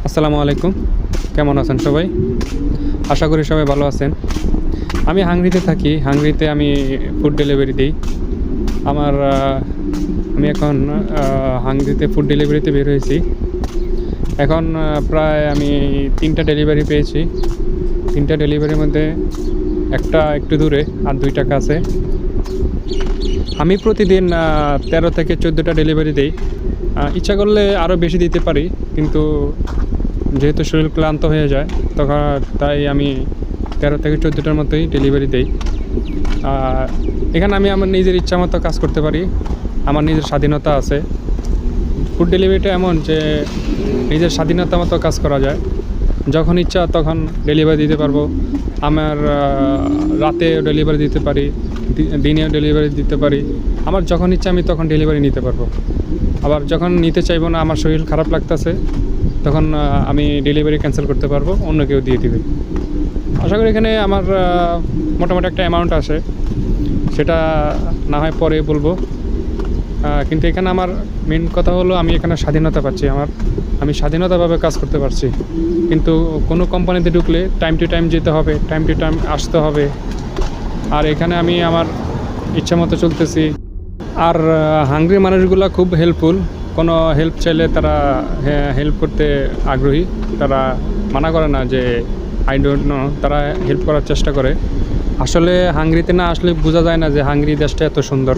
আসসালামু আলাইকুম, কেমন আছেন সবাই? আশা করি সবাই ভালো আছেন। আমি হাংরিতে থাকি। হাংরিতে আমি ফুড ডেলিভারি দিই। আমার আমি এখন হাংরিতে ফুড ডেলিভারিতে বের হয়েছি। এখন প্রায় আমি 3টা ডেলিভারি পেয়েছি। 3টা ডেলিভারির মধ্যে একটা একটু দূরে আর 2টা কাছে। আমি প্রতিদিন 13 থেকে 14টা ডেলিভারি দিই। ইচ্ছা করলে আরও বেশি দিতে পারি, কিন্তু যেহেতু শরীর ক্লান্ত হয়ে যায় তখন তাই আমি 13 থেকে 14টার মতোই ডেলিভারি দিই। এখানে আমি আমার নিজের ইচ্ছা মতো কাজ করতে পারি, আমার নিজের স্বাধীনতা আছে। ফুড ডেলিভারিটা এমন যে নিজের স্বাধীনতা মতো কাজ করা যায়, যখন ইচ্ছা তখন ডেলিভারি দিতে পারবো। আমার রাতেও ডেলিভারি দিতে পারি, দিনেও ডেলিভারি দিতে পারি। আমার যখন ইচ্ছা আমি তখন ডেলিভারি নিতে পারবো। আবার যখন নিতে চাইবো না, আমার শরীর খারাপ লাগতেছে, তখন আমি ডেলিভারি ক্যান্সেল করতে পারবো, অন্য কেউ দিয়ে দিবে। আশা করি এখানে আমার মোটামুটি একটা অ্যামাউন্ট আসে, সেটা না হয় পরে বলবো। কিন্তু এখানে আমার মেন কথা হলো আমি এখানে স্বাধীনতা পাচ্ছি। আমি স্বাধীনতাভাবে কাজ করতে পারছি। কিন্তু কোনো কোম্পানিতে ঢুকলে টাইম টু টাইম যেতে হবে, টাইম টু টাইম আসতে হবে। আর এখানে আমি আমার ইচ্ছা মতো চলতেছি। আর হাংরি মানুষগুলো খুব হেল্পফুল। কোনো হেল্প চাইলে তারা হেল্প করতে আগ্রহী। তারা মানা করে না যে আই ডোন্ট নো, তারা হেল্প করার চেষ্টা করে। আসলে হাংরিতে না আসলে বোঝা যায় না যে হাংরি দেশটা এত সুন্দর।